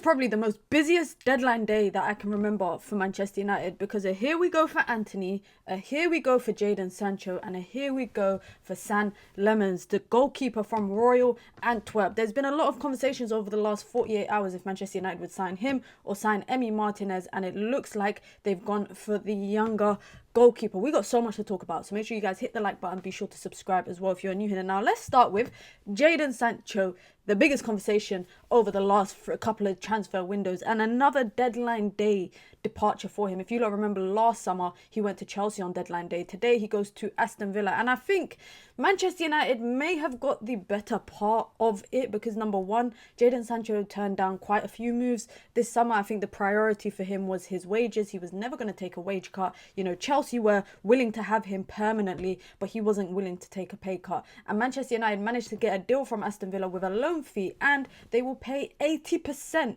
is probably the most busiest deadline day that I can remember for Manchester United, because here we go for Antony, here we go for Jadon Sancho, and here we go for Senne Lammens, the goalkeeper from Royal Antwerp. There's been a lot of conversations over the last 48 hours if Manchester United would sign him or sign Emi Martinez, and it looks like they've gone for the younger goalkeeper. We got so much to talk about, so make sure you guys hit the like button. Be sure to subscribe as well if you're new here. Now let's start with Jadon Sancho, the biggest conversation over the last couple of transfer windows, and another deadline day departure for him. If you don't remember, last summer he went to Chelsea on deadline day. Today he goes to Aston Villa, and I think Manchester United may have got the better part of it, because number one, Jadon Sancho turned down quite a few moves this summer. I think the priority for him was his wages. He was never going to take a wage cut. You know, Chelsea were willing to have him permanently, but he wasn't willing to take a pay cut. And Manchester United managed to get a deal from Aston Villa with a loan fee, and they will pay 80%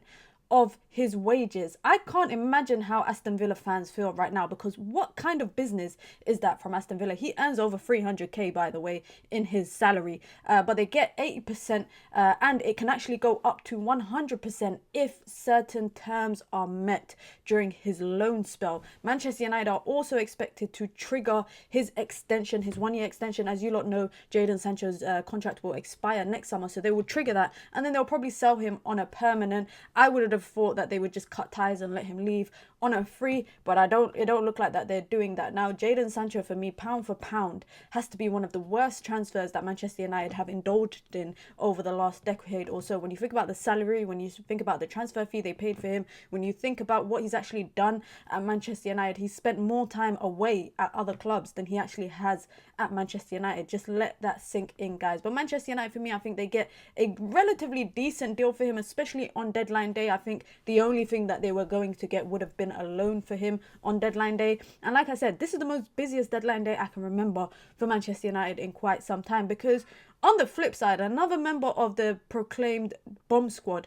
of his wages. I can't imagine how Aston Villa fans feel right now, because what kind of business is that from Aston Villa? He earns over 300k, by the way, in his salary, but they get 80%, and it can actually go up to 100% if certain terms are met during his loan spell. Manchester United are also expected to trigger his extension, his 1-year extension. As you lot know, Jadon Sancho's contract will expire next summer, so they will trigger that, and then they'll probably sell him on a permanent. I would have thought that they would just cut ties and let him leave on a free, but it don't look like that they're doing that now. Jadon Sancho, for me, pound for pound, has to be one of the worst transfers that Manchester United have indulged in over the last decade or so. When you think about the salary, when you think about the transfer fee they paid for him, when you think about what he's actually done at Manchester United, he's spent more time away at other clubs than he actually has at Manchester United. Just let that sink in, guys. But Manchester United, for me, I think they get a relatively decent deal for him, especially on deadline day. I think the only thing that they were going to get would have been a loan for him on deadline day. And like I said, this is the most busiest deadline day I can remember for Manchester United in quite some time, because on the flip side, another member of the proclaimed bomb squad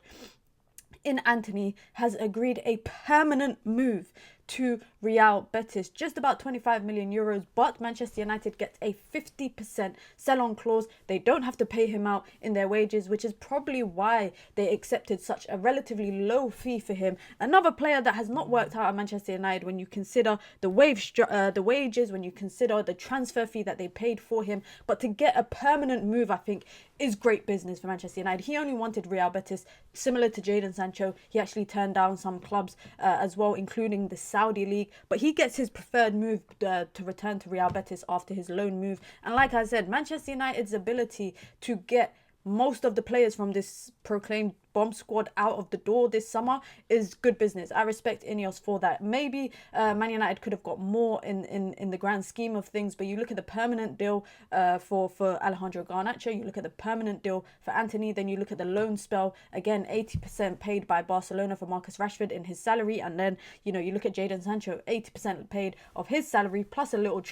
in Antony has agreed a permanent move to Real Betis, just about 25 million euros, but Manchester United gets a 50% sell-on clause. They don't have to pay him out in their wages, which is probably why they accepted such a relatively low fee for him. Another player that has not worked out at Manchester United when you consider the wages, when you consider the transfer fee that they paid for him, but to get a permanent move, I think, is great business for Manchester United. He only wanted Real Betis, similar to Jadon Sancho. He actually turned down some clubs as well, including the Saudi League, but he gets his preferred move to return to Real Betis after his loan move. And like I said, Manchester United's ability to get most of the players from this proclaimed bomb squad out of the door this summer is good business. I respect Ineos for that. Maybe Man United could have got more in the grand scheme of things, but you look at the permanent deal for Alejandro Garnacho, you look at the permanent deal for Antony, then you look at the loan spell, again 80% paid by Barcelona for Marcus Rashford in his salary, and then you look at Jadon Sancho, 80% paid of his salary plus a little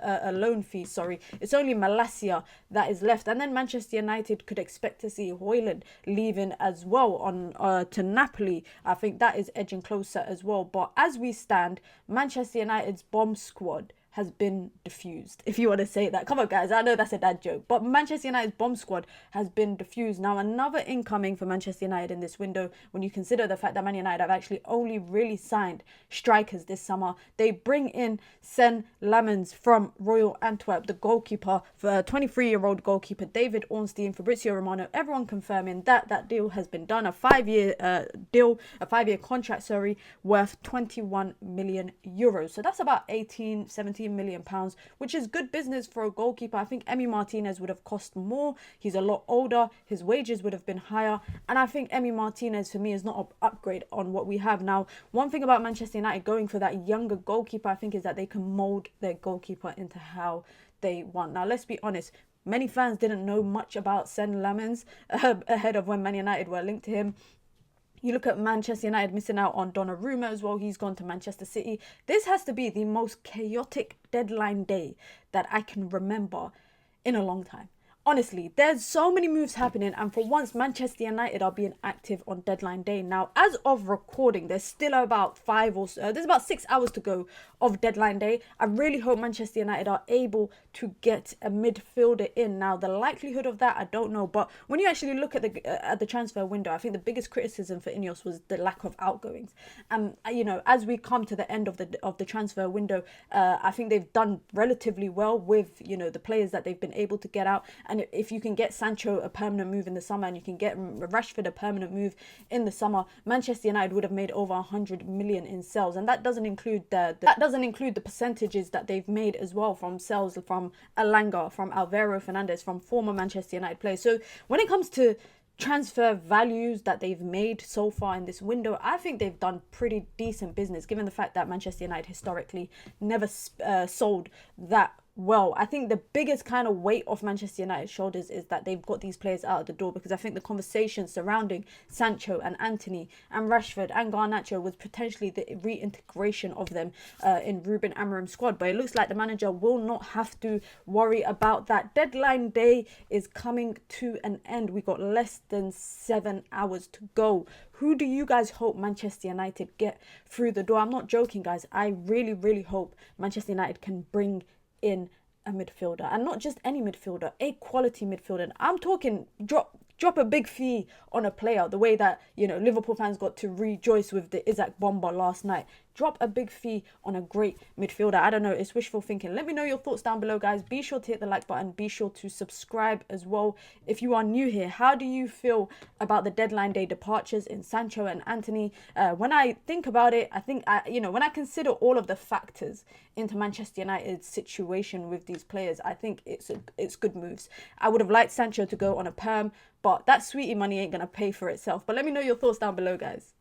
a loan fee. Sorry, it's only Malacia that is left, and then Manchester United could expect to see Højlund leaving as well on to Napoli. I think that is edging closer as well. But as we stand, Manchester United's bomb squad has been diffused, if you want to say that. Come on, guys, I know that's a dad joke, but Manchester United's bomb squad has been diffused. Now, another incoming for Manchester United in this window, when you consider the fact that Man United have actually only really signed strikers this summer. They bring in Senne Lammens from Royal Antwerp, the goalkeeper, for a 23-year-old goalkeeper, David Ornstein, Fabrizio Romano, everyone confirming that deal has been done. A 5-year deal, a 5-year contract, worth 21 million euros. So that's about 17 million pounds, which is good business for a goalkeeper. I think Emi Martinez would have cost more. He's a lot older. His wages would have been higher. And I think Emi Martinez, for me, is not an upgrade on what we have now. One thing about Manchester United going for that younger goalkeeper, I think, is that they can mould their goalkeeper into how they want. Now, let's be honest. Many fans didn't know much about Senne Lammens ahead of when Man United were linked to him. You look at Manchester United missing out on Donnarumma as well. He's gone to Manchester City. This has to be the most chaotic deadline day that I can remember in a long time. honestly, there's so many moves happening, and for once, Manchester United are being active on deadline day. Now, as of recording, there's still about there's about 6 hours to go of deadline day. I really hope Manchester United are able to get a midfielder in. Now, the likelihood of that, I don't know, but when you actually look at the transfer window, I think the biggest criticism for Ineos was the lack of outgoings. And as we come to the end of the transfer window, I think they've done relatively well with the players that they've been able to get out. And if you can get Sancho a permanent move in the summer, and you can get Rashford a permanent move in the summer, Manchester United would have made over 100 million in sales, and that doesn't include the percentages that they've made as well from sales from Alanga, from Alvaro Fernandez, from former Manchester United players. So when it comes to transfer values that they've made so far in this window, I think they've done pretty decent business, given the fact that Manchester United historically never sold that well. I think the biggest kind of weight off Manchester United's shoulders is that they've got these players out of the door, because I think the conversation surrounding Sancho and Antony and Rashford and Garnacho was potentially the reintegration of them in Ruben Amorim's squad. But it looks like the manager will not have to worry about that. Deadline day is coming to an end. We got less than 7 hours to go. Who do you guys hope Manchester United get through the door? I'm not joking, guys. I really, really hope Manchester United can bring in a midfielder, and not just any midfielder, a quality midfielder. I'm talking drop a big fee on a player, the way that Liverpool fans got to rejoice with the Isaac Bomber last night. Drop a big fee on a great midfielder. I don't know, it's wishful thinking. Let me know your thoughts down below, guys. Be sure to hit the like button. Be sure to subscribe as well if you are new here. How do you feel about the deadline day departures in Sancho and Antony? When I think about it, I think when I consider all of the factors into Manchester United's situation with these players, I think it's good moves. I would have liked Sancho to go on a perm, but that sweetie money ain't gonna pay for itself. But let me know your thoughts down below, guys.